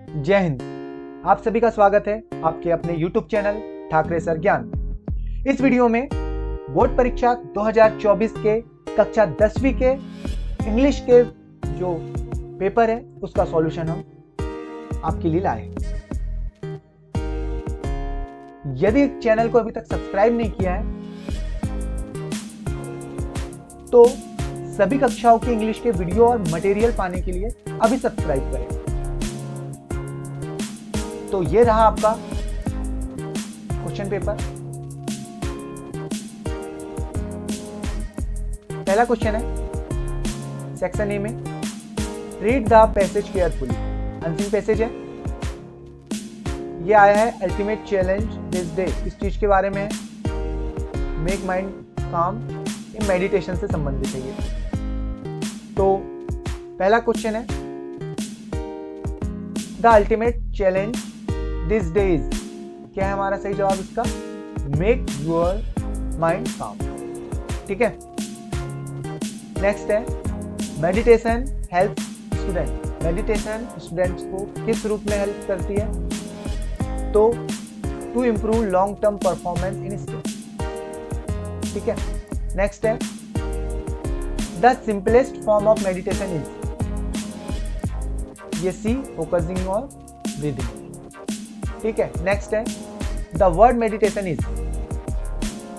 जय हिंद। आप सभी का स्वागत है आपके अपने YouTube चैनल ठाकरे सर ज्ञान। इस वीडियो में बोर्ड परीक्षा 2024 के कक्षा 10वीं के इंग्लिश के जो पेपर है उसका सॉल्यूशन हम आपके लिए लाए। यदि चैनल को अभी तक सब्सक्राइब नहीं किया है तो सभी कक्षाओं के इंग्लिश के वीडियो और मटेरियल पाने के लिए अभी सब्सक्राइब करें। तो ये रहा आपका क्वेश्चन पेपर। पहला क्वेश्चन है सेक्शन ए में, read the passage carefully. Answering passage है, ये आया है अल्टीमेट चैलेंज दिस डे। इस चीज के बारे में है, मेक माइंड काम, ये मेडिटेशन से संबंधित है। ये तो पहला क्वेश्चन है, the ultimate challenge this day is, क्या है हमारा सही जवाब इसका? मेक योर माइंड काम। ठीक है। नेक्स्ट है, meditation help student. Meditation students को किस रूप में हेल्प करती है? तो to improve long term performance in study. ठीक है। नेक्स्ट है, the simplest form of meditation is, ये सी फोकसिंग ऑन ब्रीदिंग। ठीक है। नेक्स्ट है, द वर्ड मेडिटेशन इज,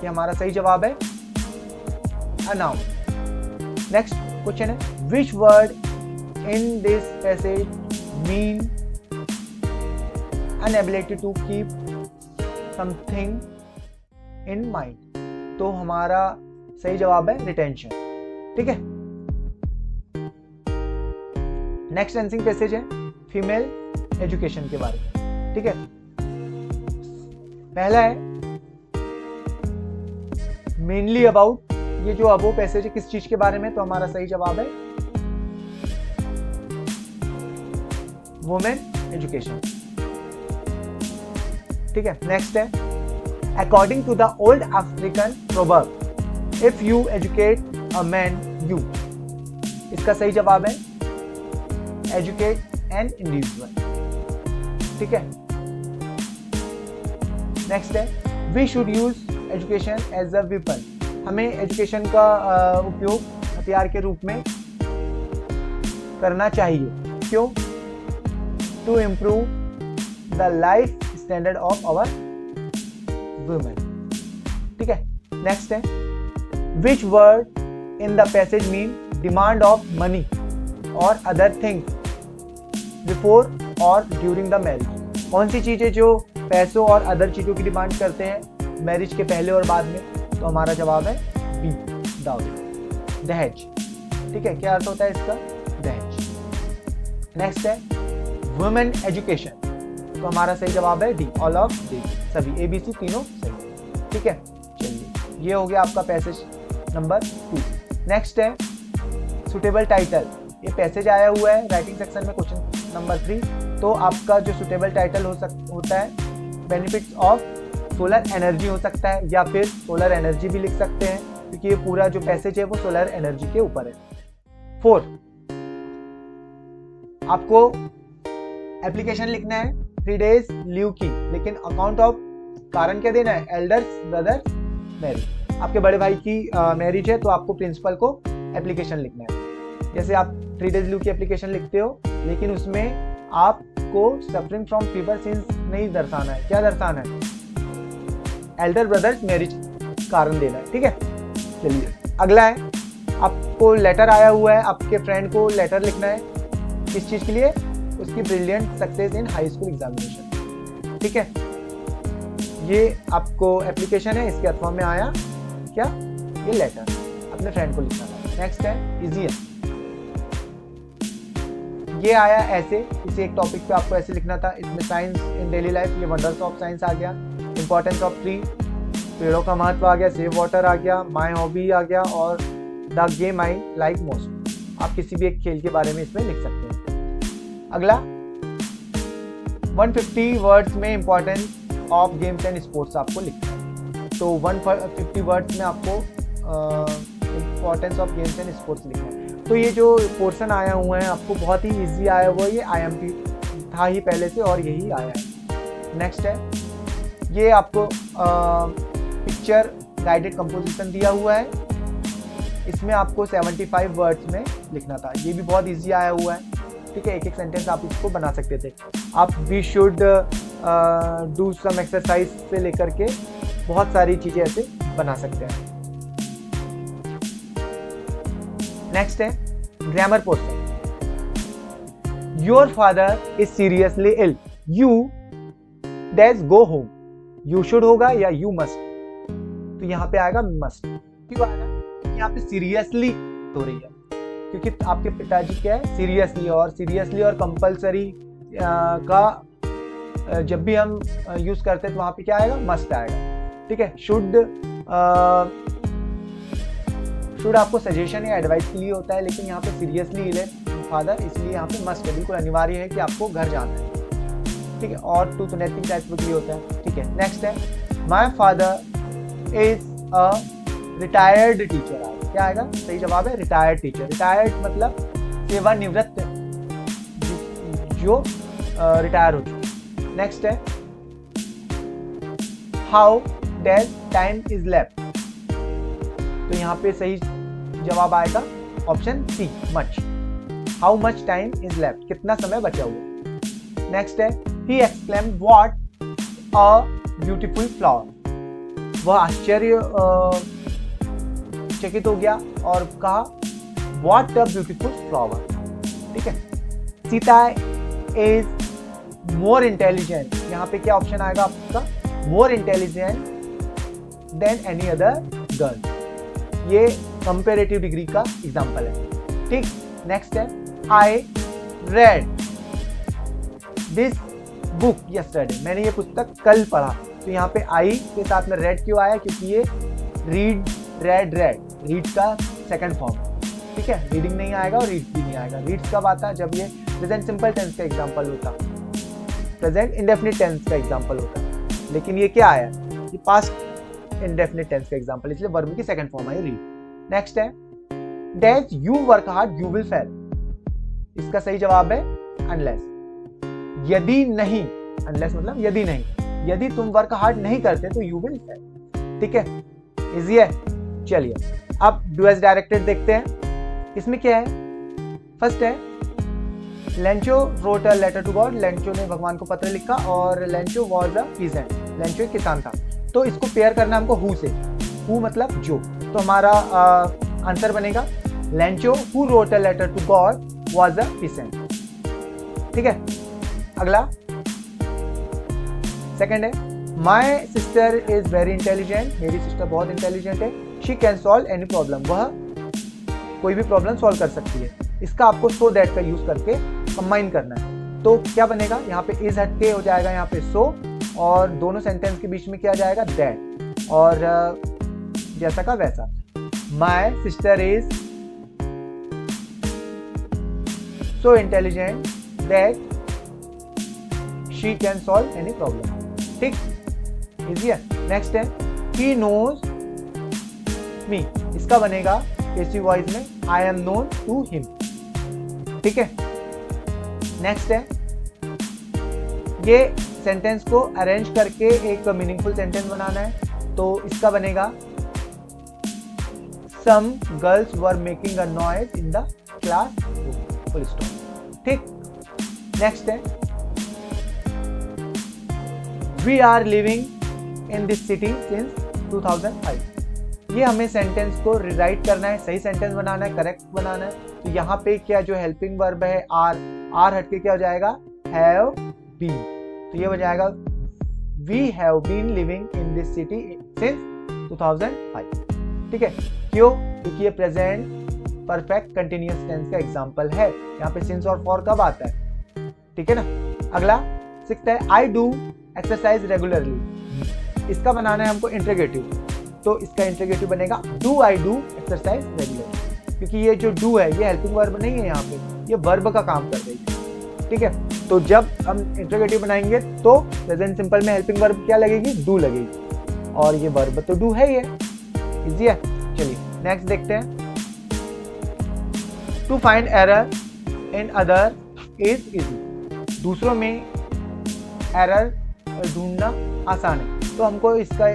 ये हमारा सही जवाब है अ नाउन। नेक्स्ट क्वेश्चन है, which word in this passage mean inability to keep something in mind. तो हमारा सही जवाब है रिटेंशन। ठीक है। नेक्स्ट आंसरिंग पैसेज है फीमेल एजुकेशन के बारे में। ठीक है। पहला है मेनली अबाउट, ये जो अबो पैसेज है किस चीज के बारे में? तो हमारा सही जवाब है वुमेन एजुकेशन। ठीक है। नेक्स्ट है, according to the old African proverb, if you educate a man you, इसका सही जवाब है एजुकेट एन इंडिविजुअल। ठीक है। नेक्स्ट है, we should use education as a weapon, हमें एजुकेशन का उपयोग हथियार के रूप में करना चाहिए। क्यों? To improve the life standard of our women. ठीक है। नेक्स्ट है, which word in the passage mean demand of money और अदर थिंग्स बिफोर और ड्यूरिंग द मैरिज। कौन सी चीजें जो पैसों और अदर चीजों की डिमांड करते हैं मैरिज के पहले और बाद में? तो हमारा जवाब है बी, दावरी, दहेज। ठीक है। क्या अर्थ होता है इसका? दहेज। नेक्स्ट है वुमेन एजुकेशन, तो हमारा सही जवाब है डी, ऑल ऑफ दी, सभी ABC तीनों सही। ठीक है। चलिए, ये हो गया आपका पैसेज नंबर 2। नेक्स्ट है सुटेबल टाइटल, ये पैसेज आया हुआ है राइटिंग सेक्शन में क्वेश्चन नंबर 3। तो आपका जो सुटेबल टाइटल होता है बेनिफिट्स ऑफ सोलर एनर्जी हो सकता है, या फिर सोलर एनर्जी भी लिख सकते हैं, क्योंकि ये पूरा जो पैसेज है वो सोलर एनर्जी के ऊपर है। 4, आपको एप्लीकेशन लिखना है 3 days लीव की, लेकिन अकाउंट ऑफ कारण क्या देना है? एल्डर्स ब्रदर्स मैरिज, आपके बड़े भाई की मैरिज है तो आपको प्रिंसिपल को एप्लीकेशन लिखना है। जैसे आप 3 days लीव की एप्लीकेशन लिखते हो, लेकिन उसमें आपको सफरिंग फ्रॉम फीवर सिंस नहीं दर्शाना है। क्या दर्शाना है? एल्डर ब्रदर्स मैरिज कारण देना है। ठीक है। चलिए, अगला है, आपको लेटर आया हुआ है, आपके फ्रेंड को लेटर लिखना है। किस चीज के लिए? उसकी brilliant success in high school examination. ठीक है। ये आपको एप्लीकेशन है, इसके अथवा में आया क्या? ये लेटर अपने फ्रेंड को लिखना है। नेक्स्ट है इजियर, ये आया ऐसे, किसी एक टॉपिक पे आपको ऐसे लिखना था। इसमें साइंस इन डेली लाइफ, ये वंडर्स ऑफ साइंस आ गया, इंपॉर्टेंस ऑफ ट्री, पेड़ों का महत्व आ गया, सेव वाटर आ गया, माई हॉबी आ गया, और the game I like most. आप किसी भी एक खेल के बारे में इसमें लिख सकते हैं। अगला 150 वर्ड्स में importance of games and sports आपको लिखना है। तो 150 वर्ड्स में आपको importance of games and sports लिखना है। तो ये जो पोर्शन आया हुआ है आपको बहुत ही इजी आया हुआ है, ये IMP था ही पहले से और यही आया है। नेक्स्ट है, ये आपको पिक्चर गाइडेड कंपोजिशन दिया हुआ है, इसमें आपको 75 वर्ड्स में लिखना था। ये भी बहुत इजी आया हुआ है, ठीक है। एक एक सेंटेंस आप इसको बना सकते थे। आप we should do some exercise से लेकर के बहुत सारी चीजें ऐसे बना सकते हैं। नेक्स्ट है grammar portion. Your father is seriously ill, you dash go home. You should होगा या यू मस्ट, तो यहाँ पे आएगा मस्ट। क्यों आएगा? क्योंकि यहाँ पे सीरियसली हो रही है, क्योंकि आपके पिताजी क्या है, सीरियसली। और सीरियसली और कंपल्सरी का जब भी हम यूज करते हैं तो वहां पे क्या आएगा, मस्ट आएगा, ठीक है। शुड आपको सजेशन या एडवाइस के लिए होता है, लेकिन यहाँ पे सीरियसली इल है फादर, इसलिए यहाँ पे मस्ट है, बिल्कुल अनिवार्य है कि आपको घर जाना है, ठीक है। और टू तो नेटिंग टाइप के लिए होता है, ठीक है। नेक्स्ट है my father is a retired teacher. क्या आएगा? सही जवाब है रिटायर्ड टीचर। रिटायर्ड मतलब सेवानिवृत्त, जो रिटायर हो चुके। नेक्स्ट है how dash time is left, तो यहाँ पे सही जवाब आएगा option C, much. How much time is left, कितना समय बचा हुआ। नेक्स्ट है he exclaimed what a beautiful flower, वह आश्चर्य चकित हो गया और कहा व्हाट अ ब्यूटीफुल फ्लावर, ठीक है। सीता इज मोर इंटेलिजेंट, यहाँ पे क्या ऑप्शन आएगा आपका, more intelligent then any other girl. ये कंपेरेटिव डिग्री का एग्जांपल है, ठीक। नेक्स्ट है I read this book yesterday, मैंने ये पुस्तक कल पढ़ा। तो यहाँ पे आई के साथ में रेड क्यों आया, क्योंकि ये रीड रेड रीड का सेकंड फॉर्म, ठीक है। रीडिंग नहीं आएगा और रीड भी नहीं आएगा। रीड कब आता, जब ये प्रेजेंट सिंपल टेंस का एग्जांपल होता, प्रेजेंट इंडेफिनिट टेंस का एग्जांपल होता, लेकिन ये क्या आया, ये पास्ट इंडेफिनिट टेंस का एग्जांपल, इसलिए वर्ब की सेकंड फॉर्म है रीड। नेक्स्ट है dash you work hard you will fail, इसका सही जवाब है अनलेस। यदि नहीं, अनलेस मतलब यदि नहीं, यदि तुम वर्क हार्ड नहीं करते तो यू विल फेल, ठीक है। इजी है। चलिए अब डू एज डायरेक्टेड देखते हैं। इसमें क्या है, फर्स्ट है Lencho wrote a letter to God, Lencho ने भगवान को पत्र लिखा और Lencho was a peasant, Lencho एक किसान था। तो इसको पेयर करना हमको हु से, हु मतलब जो, तो हमारा आंसर बनेगा Lencho who wrote a letter to God was a peasant, ठीक है। अगला सेकंड है my sister is very intelligent, मेरी सिस्टर बहुत इंटेलिजेंट है। She can solve any problem, वह कोई भी प्रॉब्लम सॉल्व कर सकती है। इसका आपको सो दैट का यूज करके कंबाइन करना है। तो क्या बनेगा, यहाँ पे इज हट के हो जाएगा यहाँ पे सो, और दोनों सेंटेंस के बीच में क्या जाएगा दैट, और जैसा का वैसा। My sister is so intelligent that she can solve any problem, ठीक, इजी है। नेक्स्ट है ही नोज मी, इसका बनेगा पैसिव वॉइस में I am known to him, ठीक है। नेक्स्ट है ये सेंटेंस को अरेंज करके एक मीनिंगफुल सेंटेंस बनाना है, तो इसका बनेगा some girls were making a noise in the class, full stop, ठीक। नेक्स्ट है we are living in this city since 2005, ये हमें सेंटेंस को रिराइट करना है, सही सेंटेंस बनाना है, करेक्ट बनाना है। तो यहाँ पे क्या जो हेल्पिंग वर्ब है आर हटके क्या हो जाएगा हैव बीन, तो ये हो जाएगा we have been living in this city since 2005, ठीक है। क्यों, क्योंकि ये प्रेजेंट परफेक्ट कंटिन्यूअस टेंस का एग्जांपल है। यहाँ पे सिंस और फॉर कब आता है, ठीक है ना। अगला सिक्स्थ है आई डू एक्सरसाइज रेगुलरली, इसका बनाना है हमको इंट्रोगेटिव, तो इसका इंट्रोगेटिव बनेगा do I do exercise regularly, क्योंकि ये जो डू है ये हेल्पिंग वर्ब नहीं है, यहाँ पे ये वर्ब का काम कर रही है, ठीक है। तो जब हम इंट्रोगेटिव बनाएंगे तो प्रेजेंट सिंपल में हेल्पिंग वर्ब क्या लगेगी, डू लगेगी, और ये वर्ब तो डू है ही है, इजी है। चलिए नेक्स्ट देखते हैं। To find error in other is easy, दूसरों में एरर ढूंढना आसान है। तो हमको इसका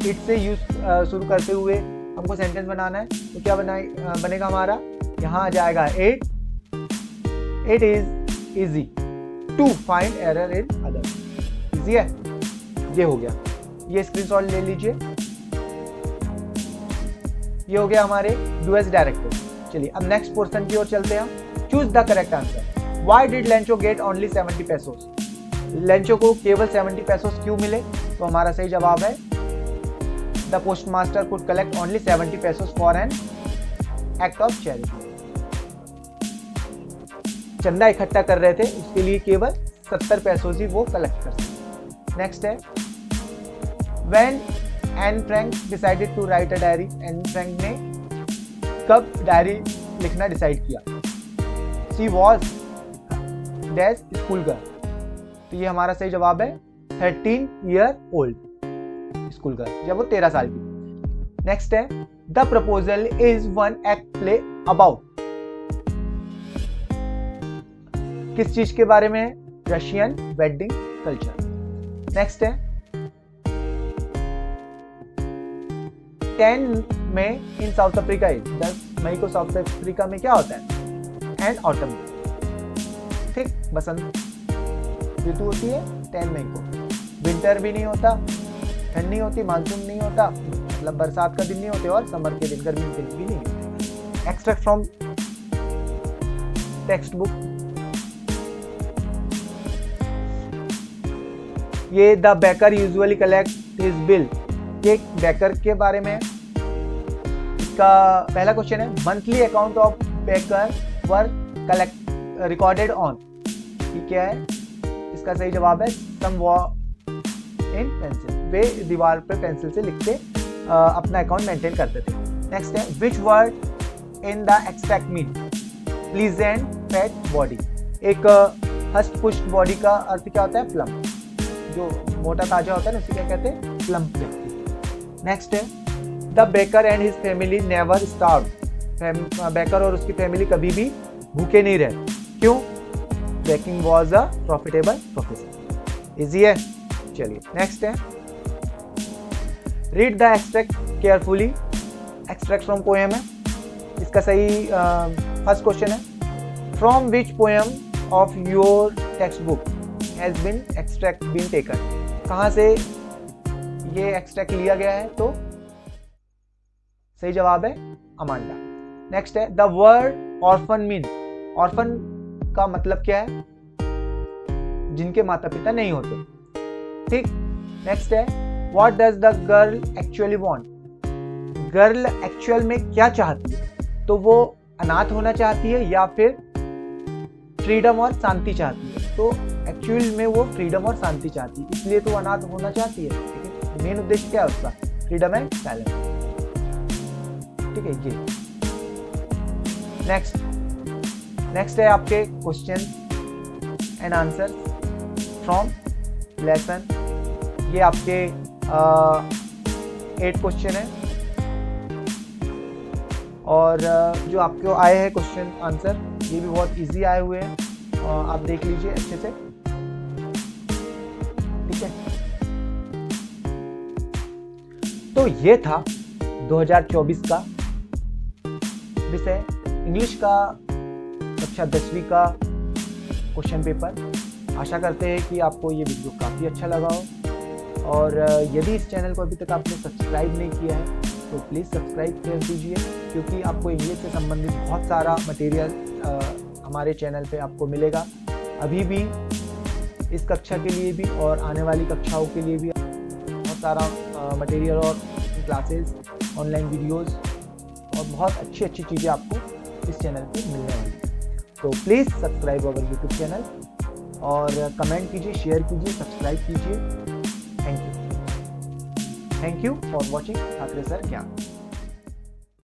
इट से यूज शुरू करते हुए हमको सेंटेंस बनाना है। तो क्या बनेगा हमारा, यहाँ आ जाएगा it is easy to find error in others. Easy है, ये हो गया, ये स्क्रीनशॉट ले लीजिए। ये हो गया हमारे डू एज डायरेक्टिव। चलिए अब नेक्स्ट पोर्शन की ओर चलते हैं हम। Choose the correct answer. Why did Lencho get only 70 pesos? Lencho को केवल 70 पेसोस क्यों मिले? तो हमारा सही जवाब है the postmaster could collect only 70 pesos for an act of charity. चंदा इकट्ठा कर रहे थे, उसके लिए केवल 70 पेसोस ही वो कलेक्ट कर सकते। नेक्स्ट है when Anne Frank decided to write a diary. Anne Frank ने कब डायरी लिखना डिसाइड किया? She was dash school girl. तो ये हमारा सही जवाब है 13 ईयर ओल्ड स्कूल गर्ल, जब वो 13 साल की। नेक्स्ट है the proposal is one act play about. किस चीज के बारे में है? Russian wedding culture. नेक्स्ट है 10 में इन साउथ अफ्रीका। 10 मई को साउथ अफ्रीका में क्या होता है? एंड ऑटम, ठीक, बसंत ऋतु होती है 10 मई को। विंटर भी नहीं होता, ठंड नहीं होती, मानसून नहीं होता, मतलब बरसात का दिन नहीं होते, और समर के दिन, गर्मी के दिन भी नहीं होते। Extract from text book. ये the baker usually collect his bill. ये बेकर के बारे में इसका पहला क्वेश्चन है monthly account of baker were collect recorded on. ये क्या है? इसका सही जवाब है सम इन पेंसिल। वे दीवार पे पेंसिल से लिख के अपना अकाउंट मेंटेन करते थे। नेक्स्ट है which word in the extract mean pleasant fat body. एक हष्ट पुष्ट बॉडी का अर्थ क्या होता है? प्लम्प। जो मोटा ताजा होता है ना, उसे क्या कहते हैं? प्लम्प व्यक्ति। नेक्स्ट है the baker and his family never starved. Baker और उसकी फैमिली कभी भी भूखे नहीं रहे। क्यों? Baking was a profitable profession. Easy है। चलिए नेक्स्ट है read the extract carefully. Extract from poem है, इसका सही फर्स्ट क्वेश्चन है from which poem of your text book has been extract been taken. कहाँ से ये एक्सट्रैक्ट लिया गया है? तो सही जवाब है अमांडा। नेक्स्ट है the word orphan mean. Orphan का मतलब क्या है? जिनके माता पिता नहीं होते, ठीक। नेक्स्ट है what does the girl actually want. Girl actual में क्या चाहती है? तो वो अनाथ होना चाहती है या फिर फ्रीडम और शांति चाहती है? तो एक्चुअल में वो फ्रीडम और शांति चाहती है, इसलिए तो अनाथ होना चाहती है। लेकिन मेन उद्देश्य क्या है उसका? फ्रीडम एंड बैलेंस, ठीक है। ये नेक्स्ट है आपके question and answer from lesson. ये आपके 8 क्वेश्चन है, और जो आपको आए हैं क्वेश्चन आंसर ये भी बहुत इजी आए हुए हैं। आप देख लीजिए अच्छे से, ठीक है। तो ये था 2024 का विषय इंग्लिश का कक्षा 10वीं का क्वेश्चन पेपर। आशा करते हैं कि आपको ये वीडियो काफ़ी अच्छा लगा हो, और यदि इस चैनल को अभी तक आपने सब्सक्राइब नहीं किया है तो प्लीज़ सब्सक्राइब कर दीजिए, क्योंकि आपको इंग्लिश से संबंधित बहुत सारा मटेरियल हमारे चैनल पे आपको मिलेगा। अभी भी इस कक्षा के लिए भी और आने वाली कक्षाओं के लिए भी बहुत सारा मटेरियल और क्लासेस, ऑनलाइन वीडियोस और बहुत अच्छी अच्छी चीज़ें आपको इस चैनल पे मिलने वाली है। तो please subscribe our YouTube channel, और कमेंट कीजिए, शेयर कीजिए, सब्सक्राइब कीजिए। Thank you for watching Thackeray sir ज्ञान।